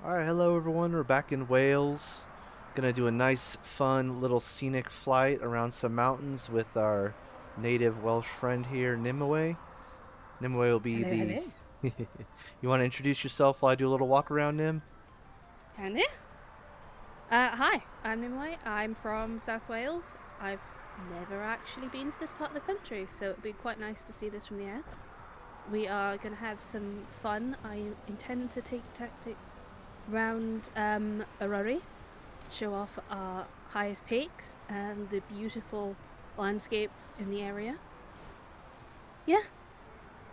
Alright, hello everyone. We're back in Wales. Gonna do a nice, fun little scenic flight around some mountains with our native Welsh friend here, Nimueh. Nimueh will be Hello, the. hello. You want to introduce yourself while I do a little walk around, Nim? Can you? Hi, I'm Nimueh. I'm from South Wales. I've never actually been to this part of the country, so it'd be quite nice to see this from the air. We are going to have some fun. I intend to take tactics round Eryri, show off our highest peaks and the beautiful landscape in the area. Yeah,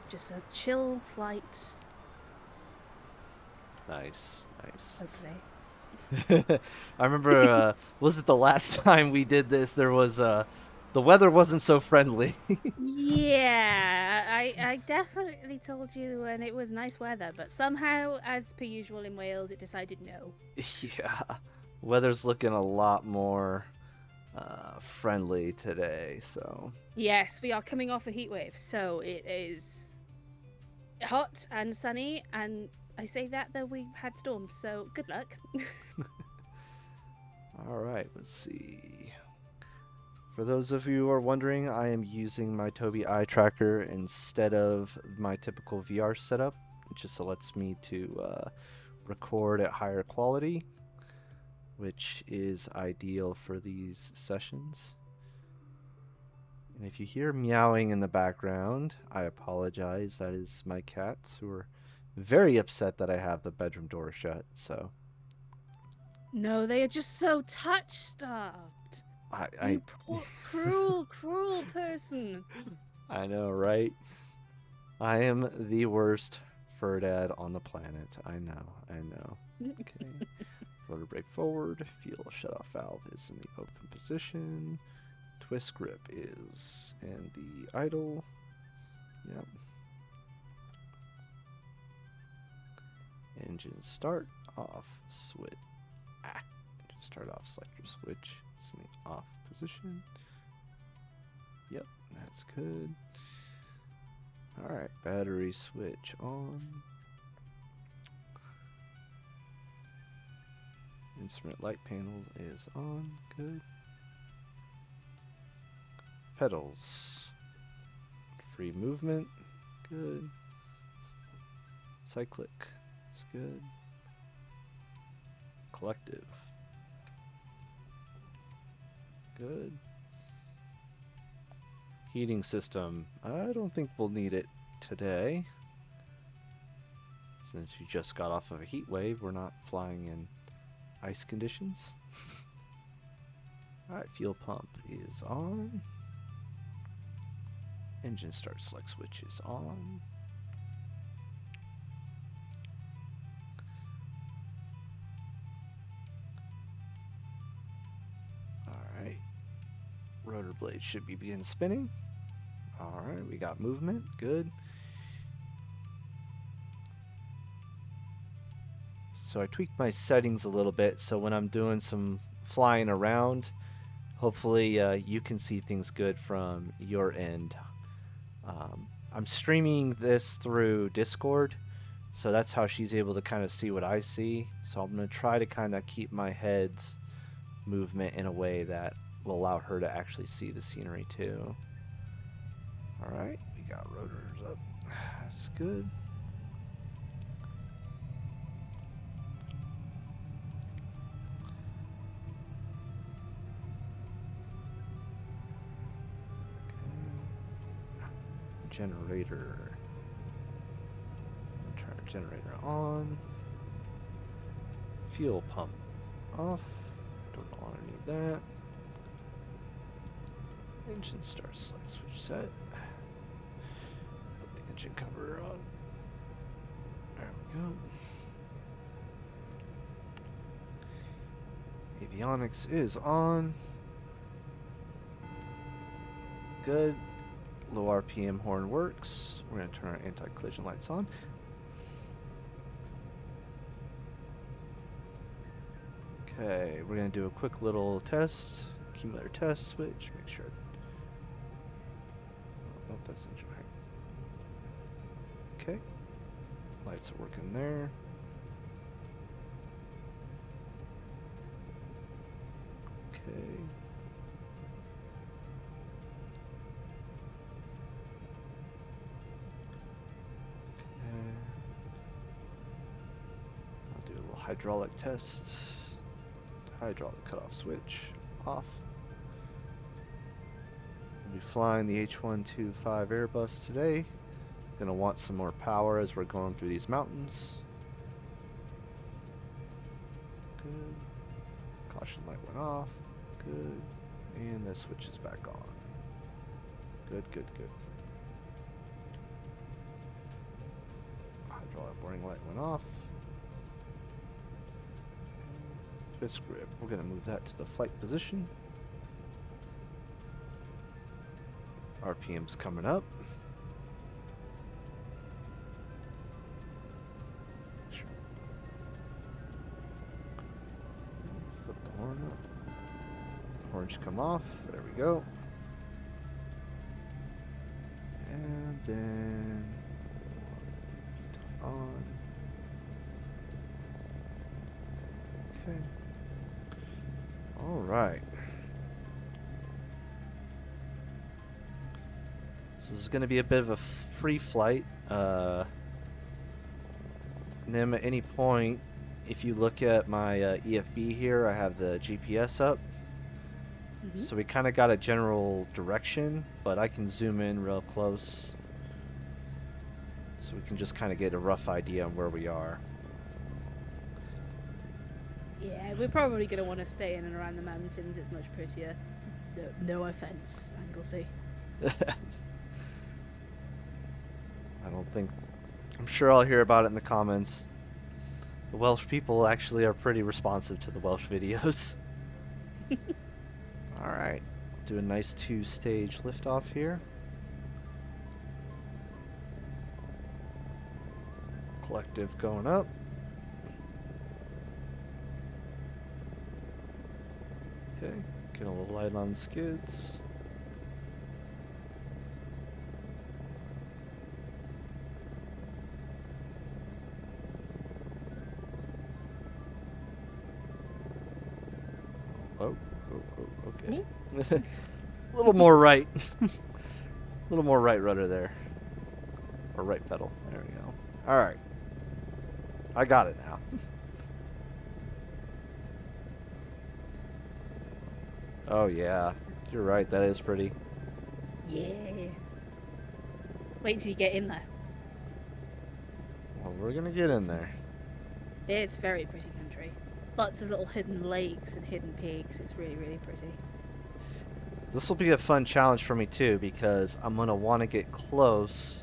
just a chill flight, Nice, nice. hopefully. I remember, was it the last time we did this? The weather wasn't so friendly. Yeah, I definitely told you when it was nice weather, but somehow, as per usual in Wales, it decided no. Yeah, weather's looking a lot more friendly today, so. Yes, we are coming off a heat wave, so it is hot and sunny, and I say that though we've had storms, so good luck. Alright, let's see. For those of you who are wondering, I am using my Tobii eye tracker instead of my typical VR setup, which just lets me to record at higher quality, which is ideal for these sessions. And if you hear meowing in the background, I apologize. That is my cats who are very upset that I have the bedroom door shut. So No, they are just so touch starved. I You poor, cruel, cruel person. I know, right? I am the worst fur dad on the planet. I know, I know. Okay. Rotor brake forward. Fuel shutoff valve is in the open position. Twist grip is in the idle. Yep. Engine start off switch. Engine start off selector switch. It's in the off position. Yep, that's good. Alright, battery switch on. Instrument light panel is on. Good. Pedals. Free movement. Good. Cyclic. It's good. Collective. Good. Heating system. I don't think we'll need it today. Since you just got off of a heat wave, we're not flying in ice conditions. Alright, fuel pump is on. Engine start select switch is on. Alright. Rotor blade should begin spinning. Alright, we got movement. Good. So I tweaked my settings a little bit so when I'm doing some flying around, hopefully you can see things good from your end. I'm streaming this through Discord, so that's how she's able to kind of see what I see. So I'm going to try to kind of keep my head's movement in a way that will allow her to actually see the scenery too. Alright, we got rotors up. That's good. Generator. Turn generator on. Fuel pump off. Don't want to need that. Engine start select switch set. Put the engine cover on. There we go. Avionics is on. Good. Low RPM horn works. We're going to turn our anti-collision lights on. Okay, we're going to do a quick little test. Accumulator test switch. Make sure. Oh, that's engine right. Okay. Lights are working there. Okay. I'll do a little hydraulic test. Hydraulic cutoff switch off. We'll be flying the H125 Airbus today. Gonna want some more power as we're going through these mountains. Good. Caution light went off. Good. And the switch is back on. Good, good, good. Hydraulic warning light went off. Twist grip. We're gonna move that to the flight position. RPM's coming up. Flip the horn up. Horn should come off. There we go. And then on. Okay. All right. So this is going to be a bit of a free flight. Nim, at any point, if you look at my EFB here, I have the GPS up. Mm-hmm. So we kind of got a general direction, but I can zoom in real close. So we can just kind of get a rough idea on where we are. Yeah, we're probably going to want to stay in and around the mountains. It's much prettier. No offense, Anglesey. I don't think... I'm sure I'll hear about it in the comments. The Welsh people actually are pretty responsive to the Welsh videos. Alright, do a nice 2-stage liftoff here. Collective going up. Okay, get a little light on skids. Oh, okay. A little more right. A little more right rudder there. Or right pedal. There we go. Alright. I got it now. Oh yeah. You're right, that is pretty. Yeah. Wait till you get in there. Well, we're gonna get in there. It's very pretty country. Lots of little hidden lakes and hidden peaks. It's really, really pretty. This will be a fun challenge for me too, because I'm gonna want to get close,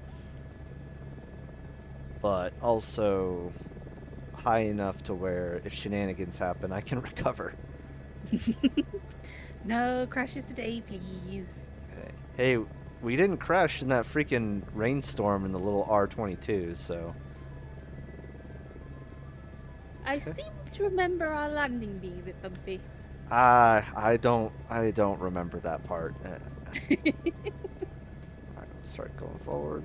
but also high enough to where if shenanigans happen, I can recover. No crashes today, please. Okay. Hey, we didn't crash in that freaking rainstorm in the little R22, so. I seem to remember our landing being a bit bumpy. I don't remember that part. Alright, let's start going forward.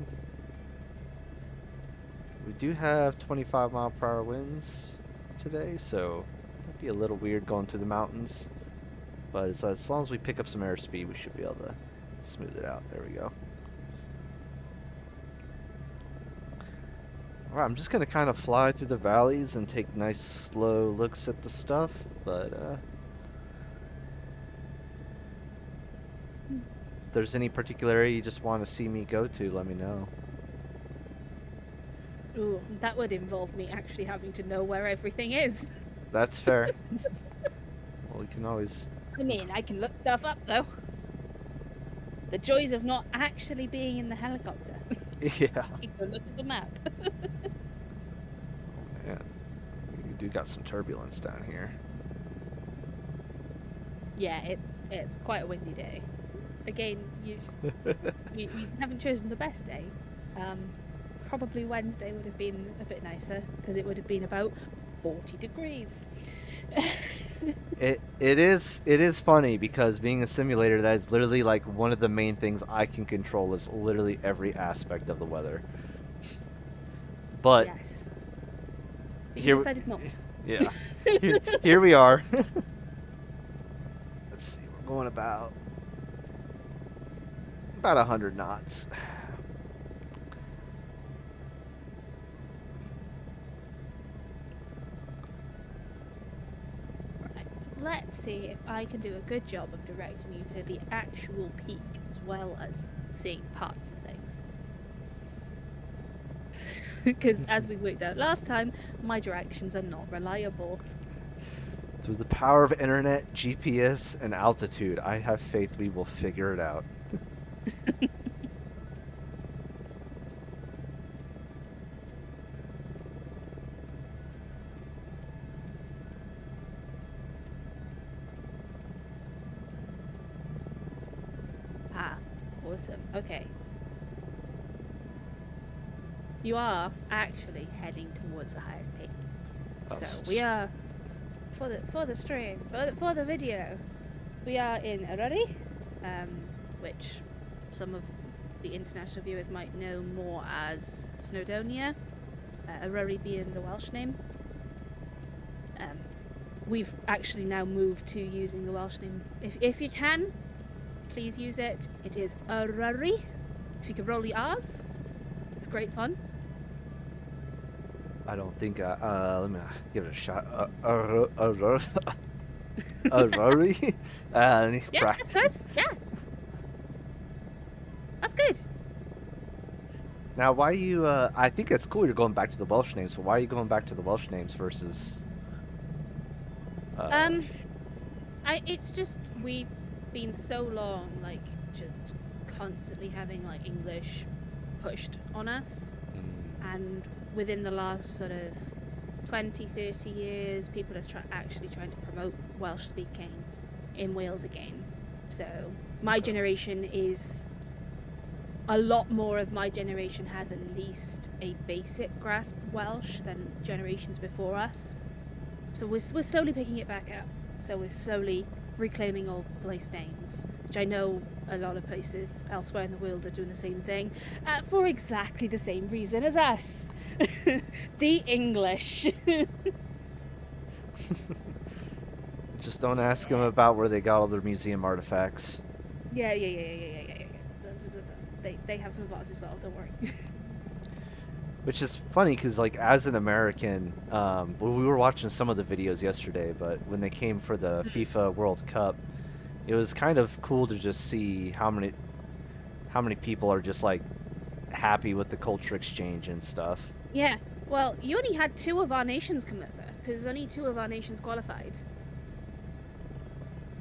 We do have 25-mile-per-hour winds today, so it might be a little weird going through the mountains. But as long as we pick up some airspeed, we should be able to smooth it out. There we go. Alright, I'm just going to kind of fly through the valleys and take nice slow looks at the stuff, but if there's any particular area you just want to see me go to, let me know. Ooh, that would involve me actually having to know where everything is. That's fair. Well, we can always... I mean, I can look stuff up, though. The joys of not actually being in the helicopter. Yeah. You can look at the map. Oh, man. You do got some turbulence down here. Yeah, it's quite a windy day. Again, you haven't chosen the best day. Probably Wednesday would have been a bit nicer because it would have been about 40 degrees. It is funny because being a simulator, that is literally like one of the main things I can control is literally every aspect of the weather. But yes. But here, you decided not. Yeah. Here we are. going about 100 knots. Right. Let's see if I can do a good job of directing you to the actual peak as well as seeing parts of things. Because as we worked out last time, my directions are not reliable. Through the power of internet, GPS, and altitude, I have faith we will figure it out. Ah, awesome. Okay. You are actually heading towards the highest peak. Oh, So we are for the stream, for the video, we are in Eryri, which some of the international viewers might know more as Snowdonia, Eryri being the Welsh name. We've actually now moved to using the Welsh name. If you can, please use it. It is Eryri. If you can roll the R's, it's great fun. I don't think. Let me give it a shot. Rory. Yeah, Practice. that's close. Yeah, that's good. Now, why you? I think it's cool you're going back to the Welsh names, but why are you going back to the Welsh names versus? It's just we've been so long, like, just constantly having like English pushed on us, and within the last sort of 20-30 years, people are actually trying to promote Welsh speaking in Wales again. So my generation is a lot more of my generation has at least a basic grasp of Welsh than generations before us. So we're slowly picking it back up. So we're slowly reclaiming old place names, which I know a lot of places elsewhere in the world are doing the same thing, for exactly the same reason as us. The English. Just don't ask them about where they got all their museum artifacts. Yeah. They have some of ours as well, don't worry. Which is funny because, like, as an American, well, we were watching some of the videos yesterday, but when they came for the FIFA World Cup, it was kind of cool to just see how many people are just like happy with the culture exchange and stuff. Yeah, well, you only had 2 of our nations come over, because only 2 of our nations qualified.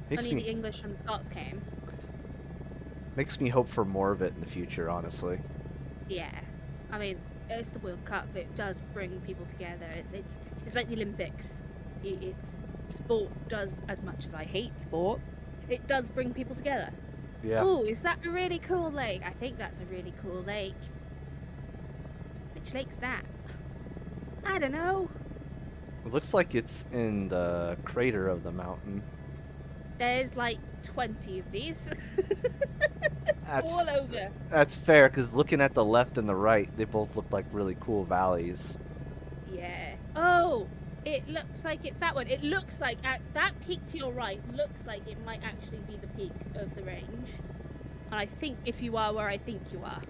Only the English and Scots came. Makes me hope for more of it in the future, honestly. Yeah, I mean, it's the World Cup. It does bring people together. It's like the Olympics. It's sport does, as much as I hate sport, it does bring people together. Yeah. Oh, is that a really cool lake? I think that's a really cool lake. Which lake's that? I don't know. It looks like it's in the crater of the mountain. There's like 20 of these. All over. That's fair, because looking at the left and the right, they both look like really cool valleys. Yeah. Oh, it looks like it's that one. It looks like that peak to your right looks like it might actually be the peak of the range. And I think if you are where I think you are.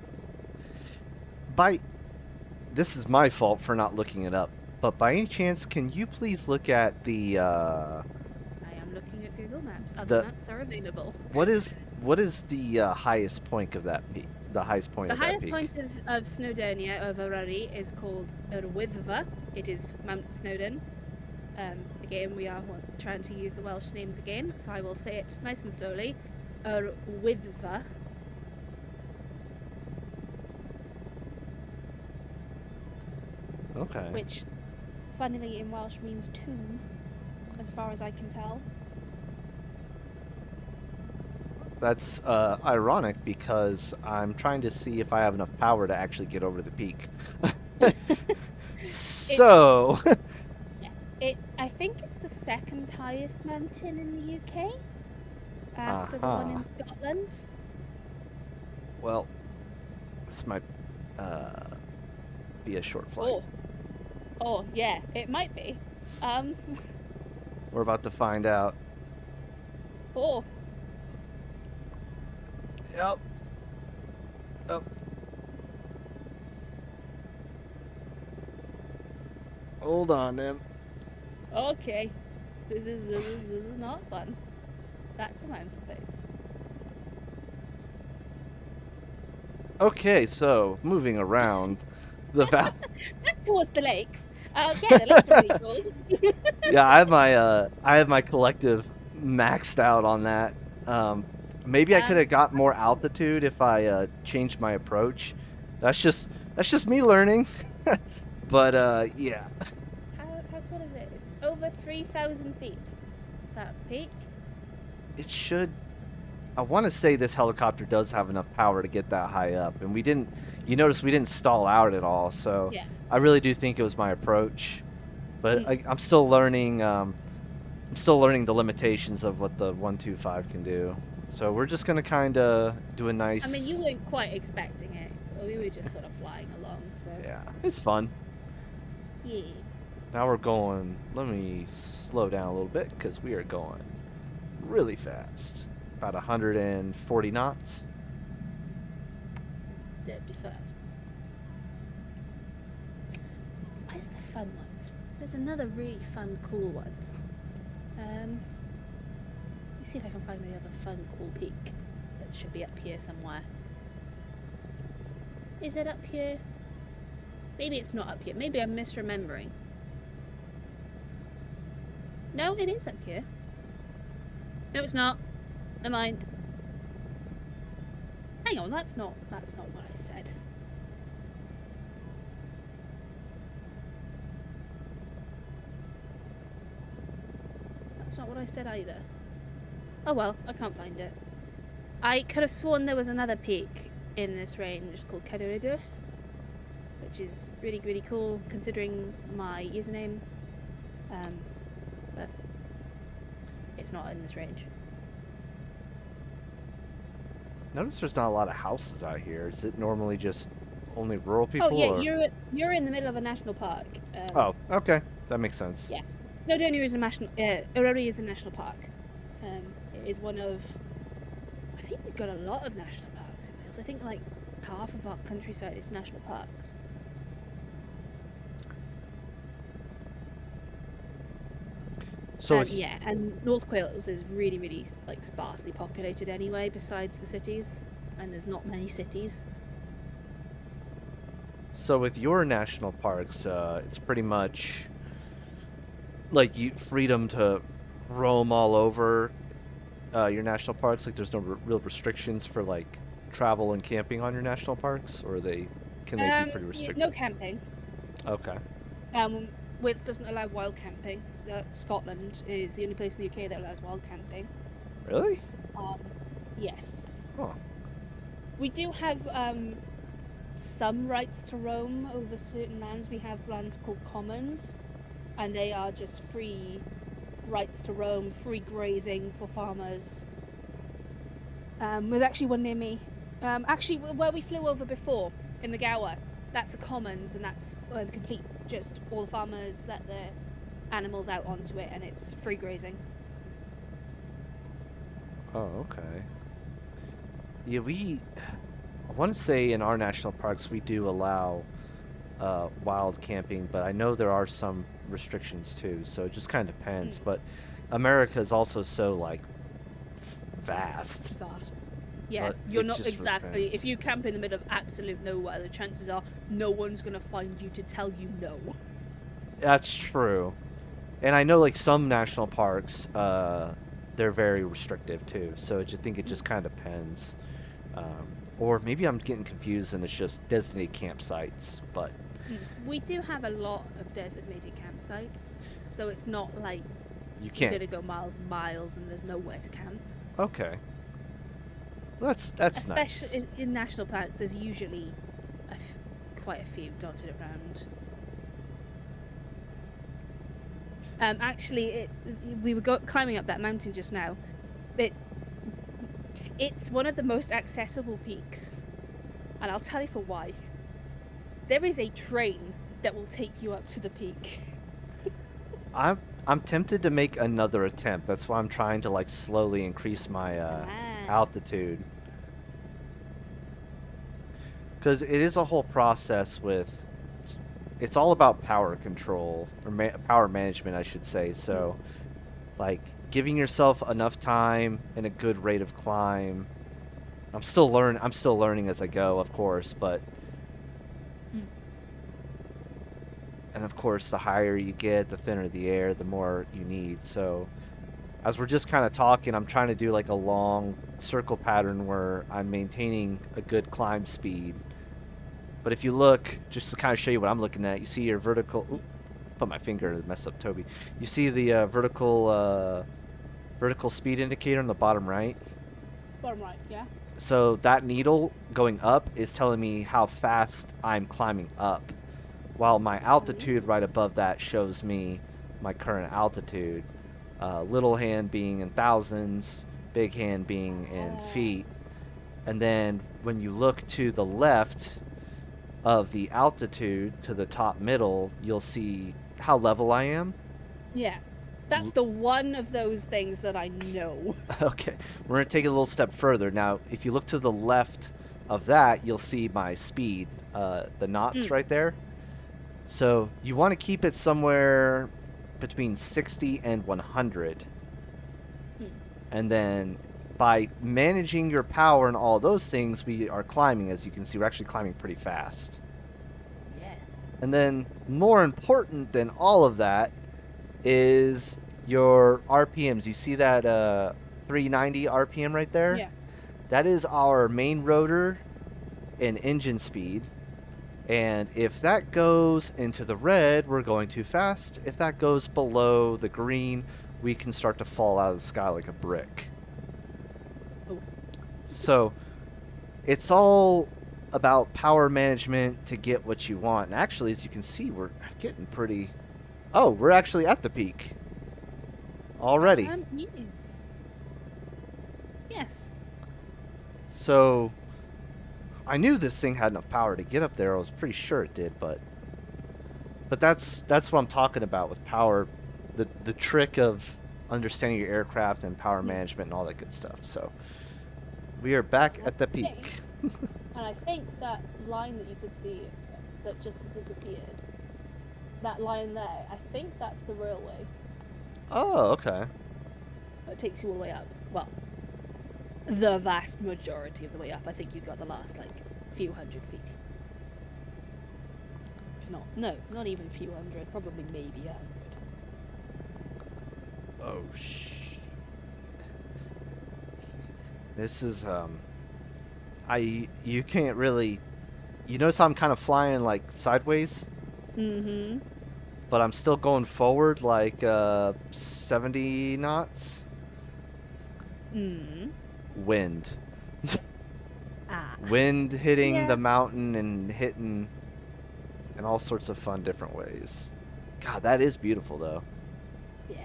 This is my fault for not looking it up, but by any chance, can you please look at the I am looking at Google Maps. Other maps are available. What is the highest point of that peak? The highest point of that peak? The highest point of Snowdonia, of Eryri, is called Wyddfa. It is Mount Snowdon. Again, we are trying to use the Welsh names again, so I will say it nice and slowly. Wyddfa. Okay. Which, funnily, in Welsh means tomb, as far as I can tell. That's ironic because I'm trying to see if I have enough power to actually get over the peak. So. I think it's the second highest mountain in the UK, after the one in Scotland. Well, this might be a short flight. Oh, yeah, it might be. We're about to find out. Oh, Yep. Yep. Hold on, man. Okay. This is not fun. That's a mountain face. Okay, so moving around the valley. Back towards the lakes. Yeah, the lakes are really cool. Yeah, I have my collective maxed out on that. Um, Maybe I could have got more altitude if I changed my approach. That's just me learning. But yeah, How tall is it? It's over 3,000 feet. That peak. it should. I want to say this helicopter does have enough power to get that high up, and we didn't. You notice we didn't stall out at all, so Yeah. I really do think it was my approach. But Mm. I'm still learning. I'm still learning the limitations of what the 125 can do. So we're just gonna kind of do a nice. I mean, you weren't quite expecting it. We were just sort of flying along, so. Yeah, it's fun. Yeah. Now we're going. Let me slow down a little bit because we are going really fast. About 140 knots. That'd be fast. Where's the fun ones? There's another really fun, cool one. Let me see if I can find the other fun, cool peak. That should be up here somewhere. Is it up here? Maybe it's not up here. Maybe I'm misremembering. No, it is up here. No, it's not. Never mind. Hang on, that's not what I said. That's not what I said either. Oh well, I can't find it. I could have sworn there was another peak in this range called Curig, which is really, really cool considering my username. But it's not in this range. Notice there's not a lot of houses out here. Is it normally just only rural people? Oh yeah, or... you're in the middle of a national park. Oh, okay, that makes sense. Yeah, Snowdonia is a national. Eryri is a national park. It is one of. I think we've got a lot of national parks in Wales. I think like half of our countryside is national parks. So yeah, and North Wales is really, really like sparsely populated anyway. Besides the cities, and there's not many cities. So with your national parks, it's pretty much like you freedom to roam all over your national parks. Like there's no real restrictions for like travel and camping on your national parks, or can they be pretty restricted? No camping. Okay. Wales doesn't allow wild camping. Scotland is the only place in the UK that allows wild camping. Really? Yes. Oh. We do have some rights to roam over certain lands. We have lands called commons, and they are just free rights to roam, free grazing for farmers. There's actually one near me. Actually, where we flew over before, in the EGWOE, that's the commons, and that's complete. Just all the farmers let their animals out onto it, and it's free grazing. Oh, okay. Yeah, I want to say in our national parks we do allow wild camping, but I know there are some restrictions too, so it just kind of depends. But America is also so like vast. Yeah, But you're it not just exactly. depends. If you camp in the middle of absolute nowhere, the chances are no one's gonna find you to tell you no. That's true. And I know like some national parks, they're very restrictive too. So I think it just kind of depends. Or maybe I'm getting confused and it's just designated campsites. But We do have a lot of designated campsites, so it's not like you you're can't. gonna go miles and miles and there's nowhere to camp. Okay. That's Especially nice. in national parks, there's usually quite a few dotted around. Actually, we were climbing up that mountain just now. It's one of the most accessible peaks, and I'll tell you for why. There is a train that will take you up to the peak. I'm tempted to make another attempt. That's why I'm trying to like slowly increase my altitude. Because it is a whole process with. It's all about power control or power management, I should say. So, like giving yourself enough time and a good rate of climb. I'm still learning as I go, of course, but and of course, the higher you get, the thinner the air, the more you need. So, as we're just kind of talking, I'm trying to do like a long circle pattern where I'm maintaining a good climb speed. But if you look, just to kind of show you what I'm looking at, you see your vertical. Oop, put my finger to mess up Toby. You see the vertical speed indicator on the bottom right. Bottom right, yeah. So that needle going up is telling me how fast I'm climbing up, while my altitude right above that shows me my current altitude. Little hand being in thousands, big hand being in feet. And then when you look to the left of the altitude to the top middle, you'll see how level I am. Yeah. That's the one of those things that I know. Okay, we're going to take it a little step further. Now, if you look to the left of that, you'll see my speed, the knots right there. So you want to keep it somewhere between 60 and 100. And then by managing your power and all those things, we are climbing. As you can see, we're actually climbing pretty fast. Yeah. And then more important than all of that is your RPMs. You see that 390 RPM right there? Yeah. That is our main rotor and engine speed. And if that goes into the red, we're going too fast. If that goes below the green, we can start to fall out of the sky like a brick. Oh. So it's all about power management to get what you want. And actually, as you can see, we're getting pretty... Oh, we're actually at the peak already. Yes. So I knew this thing had enough power to get up there. I was pretty sure it did, but that's what I'm talking about with power, the trick of understanding your aircraft and power management and all that good stuff. So we are back at the peak. And I think that line that you could see that just disappeared, that line there, I think that's the railway. Oh, okay. It takes you all the way up. Well, the vast majority of the way up. I think you got the last, like, few hundred feet. If not, no, not even a few hundred, probably maybe 100. Oh, This is, you can't really, you notice how I'm kind of flying, like, sideways? Mm-hmm. But I'm still going forward, like, 70 knots? Wind. Wind hitting the mountain and hitting in all sorts of fun different ways. God, that is beautiful though. Yeah.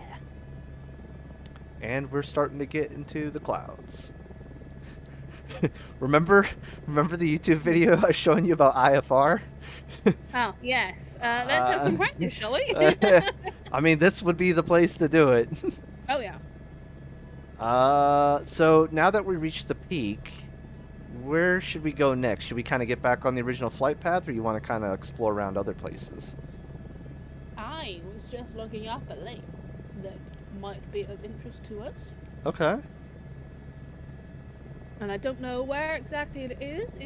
And we're starting to get into the clouds. Remember the YouTube video I was showing you about IFR? Oh, yes. Let's have some practice, shall we? I mean, this would be the place to do it. Oh, yeah. So now that we reached the peak, where should we go next? Should we kind of get back on the original flight path, or you want to kind of explore around other places? I was just looking up a lake that might be of interest to us. Okay. And I don't know where exactly it is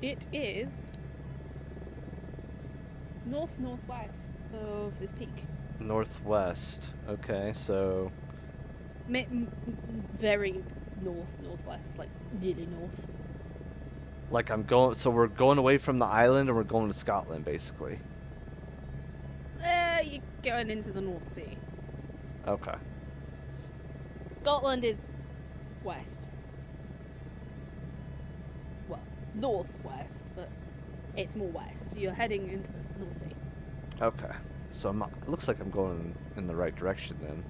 it is northwest of this peak. Northwest. Okay, so... Very northwest. It's like nearly north. Like so we're going away from the island and we're going to Scotland, basically. You're going into the North Sea. Okay. Scotland is west. Well, northwest, but it's more west. You're heading into the North Sea. Okay. So it looks like I'm going in the right direction then.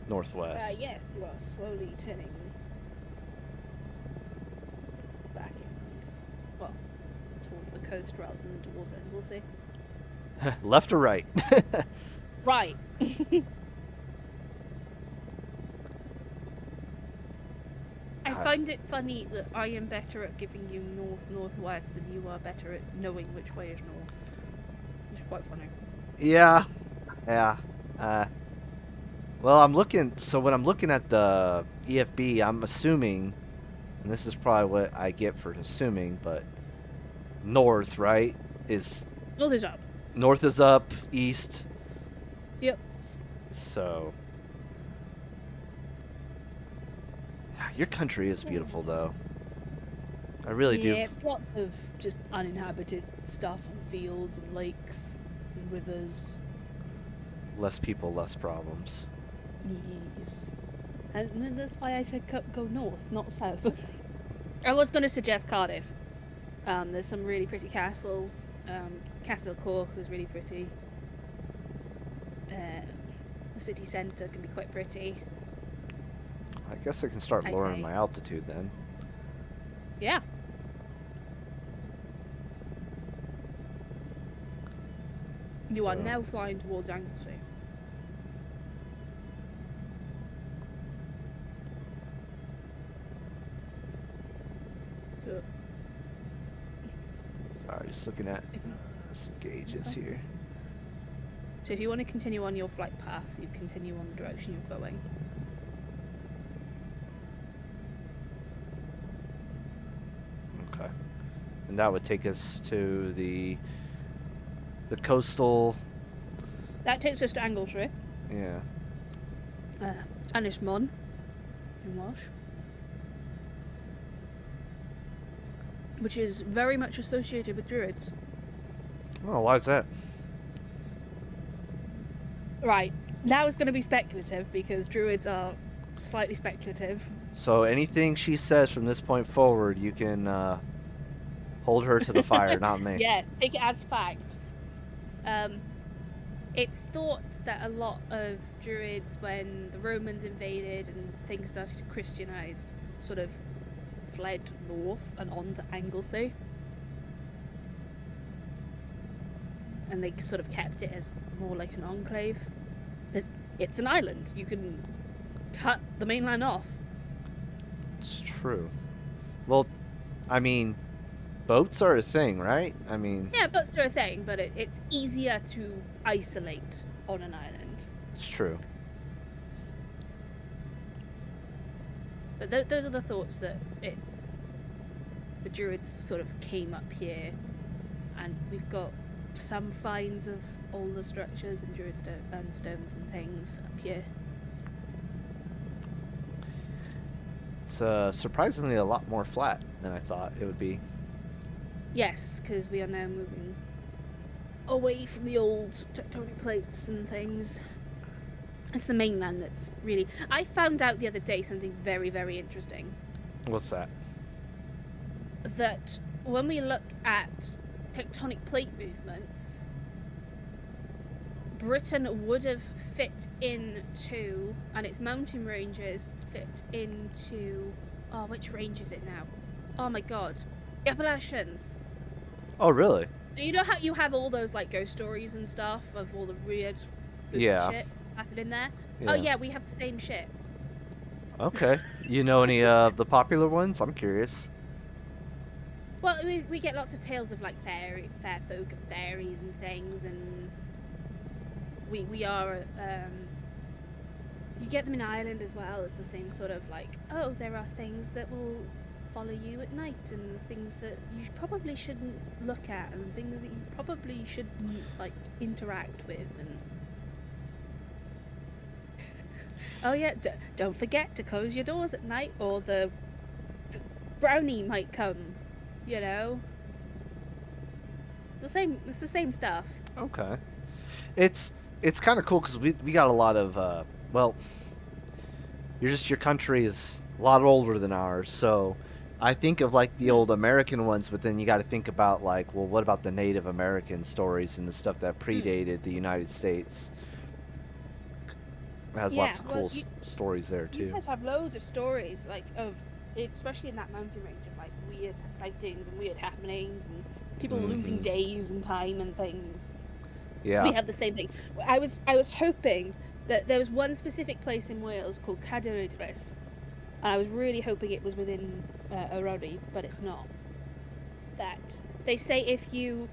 Northwest. Yes, you are slowly turning back inland. Well, towards the coast rather than towards Anglesey. Left or right? Right. I find it funny that I am better at giving you north-northwest than you are better at knowing which way is north. It's quite funny. Yeah. Yeah. Well, I'm looking. So when I'm looking at the EFB, I'm assuming, and this is probably what I get for assuming, but north, right, is North is up. north is up, east. Yep. So, your country is beautiful, though. I really do. Yeah, it's lots of just uninhabited stuff and fields and lakes and rivers. Less people, less problems. Yes. And that's why I said go north, not south. I was going to suggest Cardiff. There's some really pretty castles. Castle Cork is really pretty. The city centre can be quite pretty. I guess I can start I'd lowering say. my altitude then. Yeah. You are now flying towards Anglesey. So, Sorry, just looking at some gauges here. so if you want to continue on your flight path, you continue on the direction you're going. Okay. And that would take us to the coastal. That takes us to Anglesey. Yeah. Ynys Môn in Welsh. Which is very much associated with druids. Oh, why is that? Right, now it's going to be speculative because druids are slightly speculative. So anything she says from this point forward, you can hold her to the fire, not me. Yeah, take it as fact. It's thought that a lot of druids, when the Romans invaded and things started to Christianize, sort of fled north and on to Anglesey. And they sort of kept it as more like an enclave. Because it's an island. You can cut the mainland off. It's true. Well, I mean, boats are a thing, right? I mean, Yeah, boats are a thing, but it's easier to isolate on an island. it's true. But those are the thoughts that the druids sort of came up here, and we've got some finds of older structures and druid stones and things up here. It's surprisingly a lot more flat than I thought it would be. Yes, because we are now moving away from the old tectonic plates and things. It's the mainland that's really... I found out the other day something very, very interesting. What's that? That when we look at tectonic plate movements, Britain would have fit into, and its mountain ranges fit into... Oh, which range is it now? Oh my god. The Appalachians. Oh, really? You know how you have all those like ghost stories and stuff of all the weird shit happening there? Yeah. Oh yeah, we have the same shit. Okay. You know any of the popular ones? I'm curious. Well, we get lots of tales of like fair folk and fairies and things, and we are you get them in Ireland as well. It's the same sort of like, oh, there are things that will follow you at night, and things that you probably shouldn't look at, and things that you probably shouldn't like interact with, and oh yeah, don't forget to close your doors at night, or the brownie might come. You know, it's the same stuff. Okay. It's kind of cool because we got a lot of well, your country is a lot older than ours, so I think of like the old American ones, but then you got to think about like, well, what about the Native American stories and the stuff that predated the United States? It has lots of cool stories there too. You guys have loads of stories, like of, especially in that mountain range, of like weird sightings and weird happenings and people losing days and time and things. Yeah. We have the same thing. I was hoping that there was one specific place in Wales called Eryri, and I was really hoping it was within Eryri, but it's not. That they say if you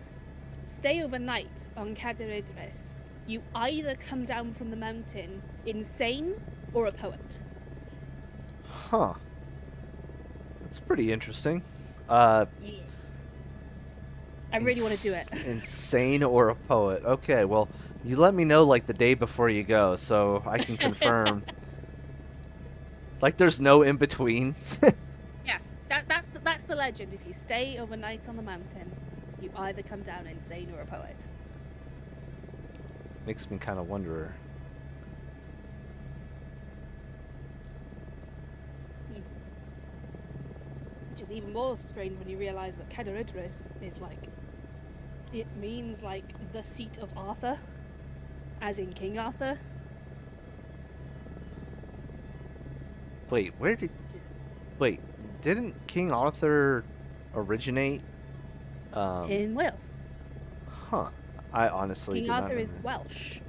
stay overnight on Cadair Idris, you either come down from the mountain insane or a poet. Huh. That's pretty interesting. Yeah. I really want to do it. Insane or a poet. Okay, well, you let me know like the day before you go so I can confirm. Like there's no in between. Yeah, that's the legend. If you stay overnight on the mountain, you either come down insane or a poet. Makes me kind of wonder. Which is even more strange when you realise that Cadair Idris is like, it means like the seat of Arthur, as in King Arthur. Wait, Wait, didn't King Arthur originate? In Wales. Huh. I honestly King did not Arthur know is that. Welsh.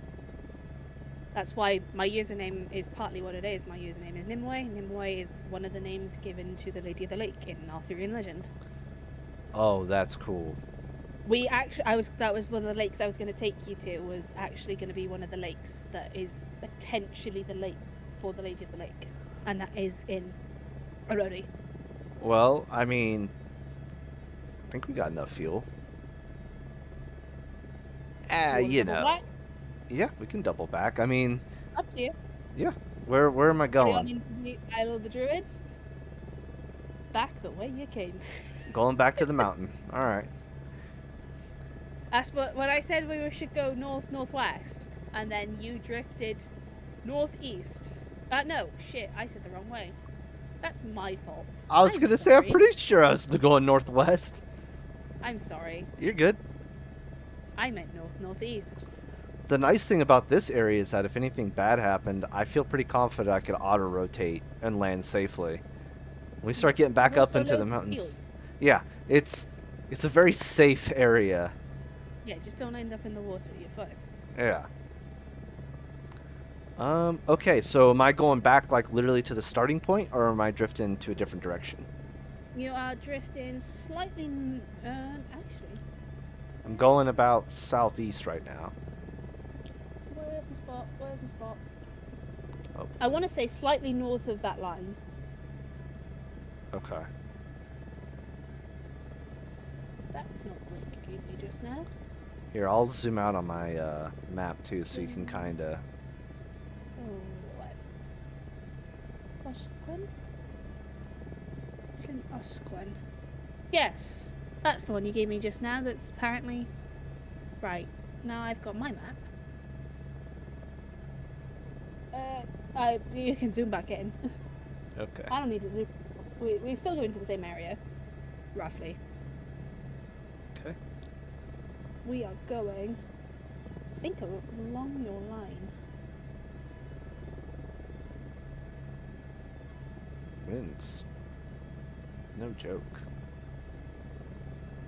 That's why my username is partly what it is. My username is Nimueh. Nimueh is one of the names given to the Lady of the Lake in Arthurian legend. Oh, that's cool. That was one of the lakes I was going to take you to, was actually going to be one of the lakes that is potentially the lake for the Lady of the Lake. And that is in Eryri. Well, I mean, I think we got enough fuel. You know. Back, Yeah, we can double back. I mean, up to you. yeah. Where am I Carry on going? into the Isle of the Druids. Back the way you came. Going back to the mountain. All right. That's what when I said we should go northwest, and then you drifted northeast. No, shit, I said the wrong way. That's my fault. I was gonna say, I'm pretty sure I was going northwest. I'm sorry. You're good. I meant northeast. The nice thing about this area is that if anything bad happened, I feel pretty confident I could auto-rotate and land safely. When we start getting back up into the mountains. Yeah, it's a very safe area. Yeah, just don't end up in the water, you're fine. Yeah. Okay, so am I going back like literally to the starting point, or am I drifting to a different direction? You are drifting slightly, actually. I'm going about southeast right now. Where's my spot? Oh. I want to say slightly north of that line. Okay. That's not the link you gave me just now. Here, I'll zoom out on my map too, so you can kind of... Osquin. Yes, that's the one you gave me just now. That's apparently right. Now I've got my map. You can zoom back in. Okay. I don't need to zoom. We still go into the same area, roughly. Okay. We are going, I think, along your line. Winds. No joke.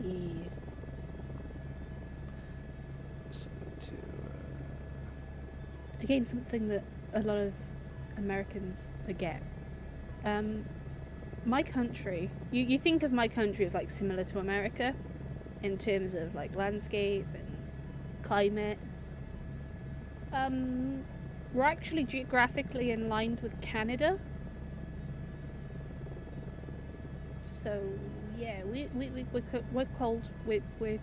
Yeah. Just need to, Again, something that a lot of Americans forget. My country, you think of my country as like similar to America in terms of like landscape and climate. We're actually geographically aligned with Canada. So yeah, we're cold, we're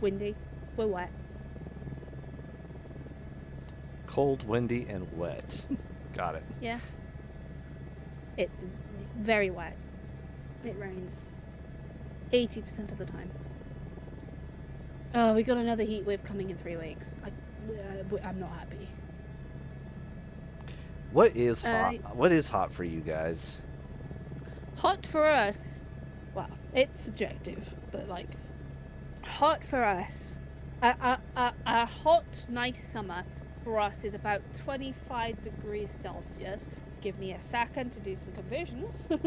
windy, we're wet. Cold, windy, and wet. Got it. Yeah. It very wet. It rains 80% of the time. Oh, we got another heat wave coming in 3 weeks. I'm not happy. What is hot? What is hot for you guys? Hot for us, well, it's subjective, but like, hot for us, a hot, nice summer for us is about 25 degrees Celsius. Give me a second to do some conversions. That's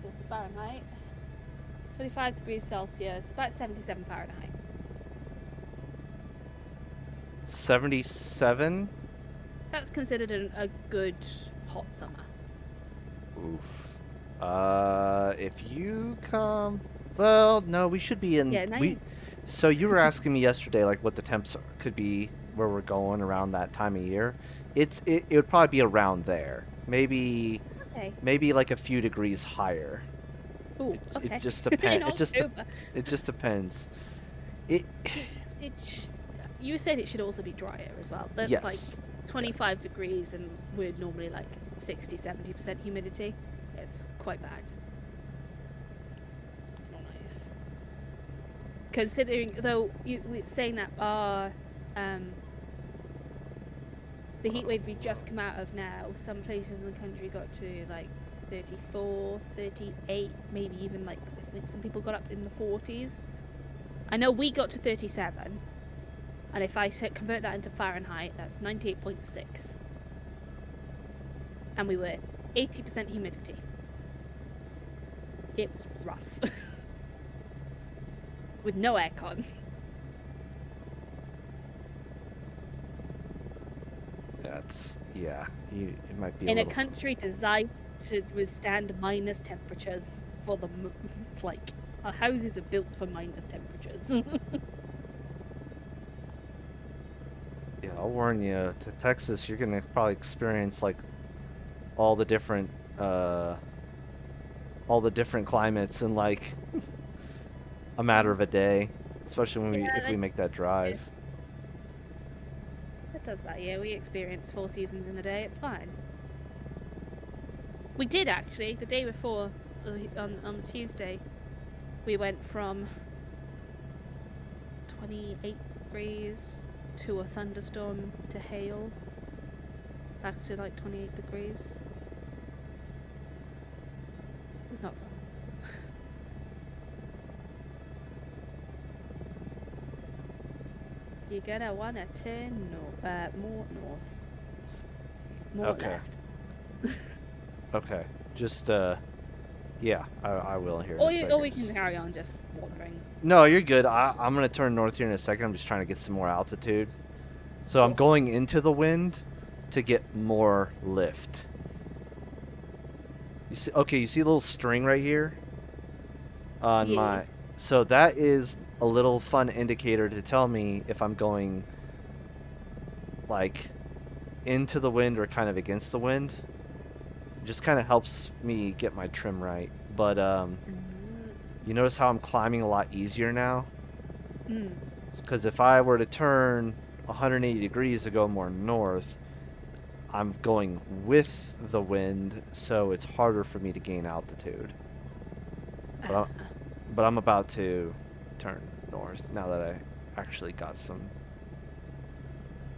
just to Fahrenheit. 25 degrees Celsius, about 77 Fahrenheit. 77? That's considered a good hot summer. Oof. If you come, well, no, we should be in Yeah, we. So you were asking me yesterday, like what the temps could be where we're going around that time of year. It would probably be around there. okay. Maybe like a few degrees higher. Oh, It okay. just In depends. October. It just depends. It It, it sh- you said it should also be drier as well. That's like yes. 25 degrees and we're normally like 60-70% humidity. It's quite bad. It's not nice. Considering, though, we're saying that the heat wave we just come out of now, some places in the country got to like 34, 38, maybe even like, I think some people got up in the 40s. I know we got to 37, and if I convert that into Fahrenheit, that's 98.6. And we were 80% humidity. It was rough. With no aircon. Yeah. It might be a In a little. country designed to withstand minus temperatures for the like our houses are built for minus temperatures. Yeah, I'll warn you. To Texas, you're gonna probably experience like all the different uh all the different climates in like a matter of a day, especially when Yeah, if we make that drive. it does that. Yeah, we experience 4 seasons in a day. It's fine. We did actually the day before on the Tuesday. We went from 28 degrees to a thunderstorm to hail back to like 28 degrees. It was not fun. You're gonna wanna turn more north. More Okay. left. Okay. Just yeah, I will here in Or, a second. or we can carry on just wandering. No, you're good. I'm gonna turn north here in a second. I'm just trying to get some more altitude. So I'm Cool. going into the wind to get more lift. You see, okay, you see a little string right here on Yeah. my. So that is a little fun indicator to tell me if I'm going like into the wind or kind of against the wind. It just kind of helps me get my trim right. But you notice how I'm climbing a lot easier now? Mm. Because if I were to turn 180 degrees to go more north, I'm going with the wind, so it's harder for me to gain altitude. But I'm about to turn north now that I actually got some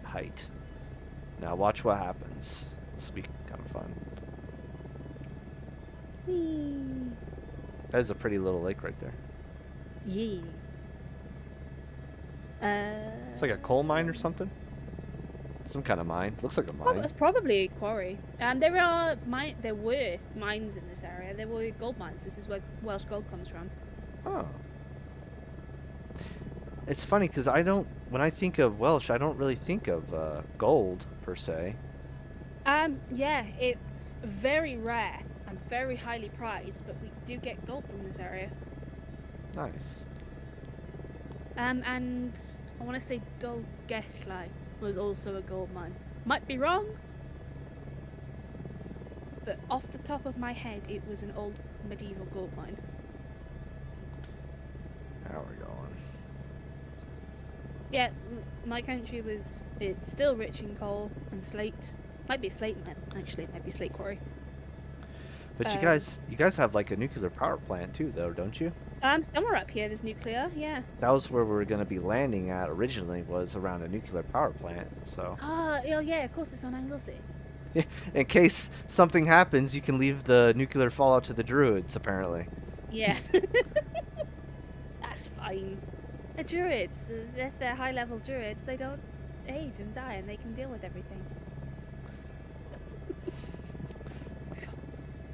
height. Now watch what happens. This will be kind of fun. Whee. That is a pretty little lake right there. Yeah. It's like a coal mine or something. Some kind of mine. Looks like a mine. It's probably a quarry. And there were mines in this area. There were gold mines. This is where Welsh gold comes from. Oh. It's funny because when I think of Welsh, I don't really think of gold per se. Yeah, it's very rare and very highly prized, but we do get gold from this area. Nice. And I want to say Dolgellau was also a gold mine. Might be wrong, but off the top of my head, it was an old medieval gold mine. How are we going? Yeah, my country it's still rich in coal and slate. Might be a slate mine, actually. It might be slate quarry. But you guys have like a nuclear power plant too, though, don't you? Somewhere up here, there's nuclear. Yeah. That was where we were going to be landing at originally, was around a nuclear power plant. So Oh yeah, of course it's on Anglesey. in case something happens, you can leave the nuclear fallout to the druids, apparently. Yeah. That's fine. The druids, if they're high-level druids, they don't age and die, and they can deal with everything.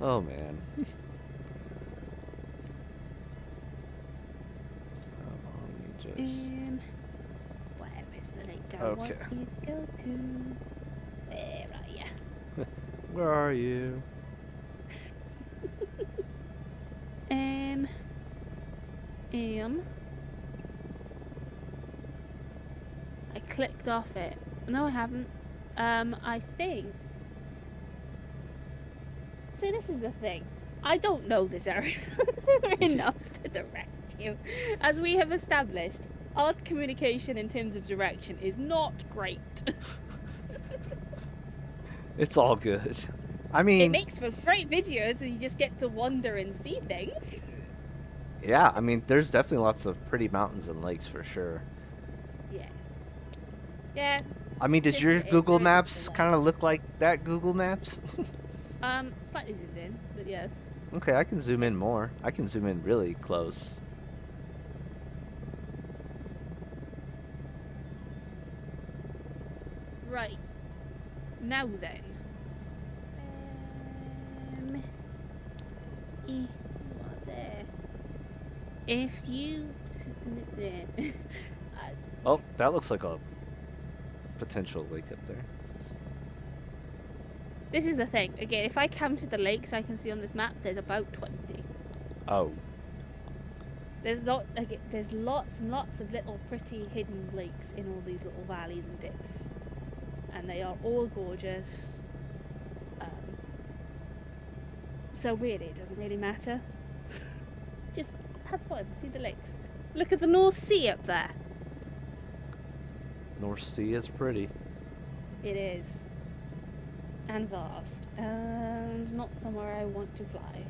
Oh man. Where is the lake I want Okay. you to go to? Where are you? Where are you? Um. I clicked off it. No, I haven't. I think. See, this is the thing. I don't know this area enough to direct you. As we have established, our communication in terms of direction is not great. It's all good. I It mean, makes for great videos where you just get to wander and see things. yeah, I mean, there's definitely lots of pretty mountains and lakes for sure. Yeah. Yeah. I mean, does Just your Google there is a Maps delay. kind of look like that Google Maps? Slightly zoomed in, but yes. Okay, I can zoom in It's more. I can zoom in really close. right. Now then. What there? If you. Oh, that looks like a potential lake up there. This is the thing. Again, if I counted the lakes I can see on this map, there's about 20. Oh, There's lots and lots of little pretty hidden lakes in all these little valleys and dips, and they are all gorgeous. So really, it doesn't really matter. Just have fun, see the lakes. Look at the North Sea up there. North Sea is pretty. It is. And vast. And not somewhere I want to fly.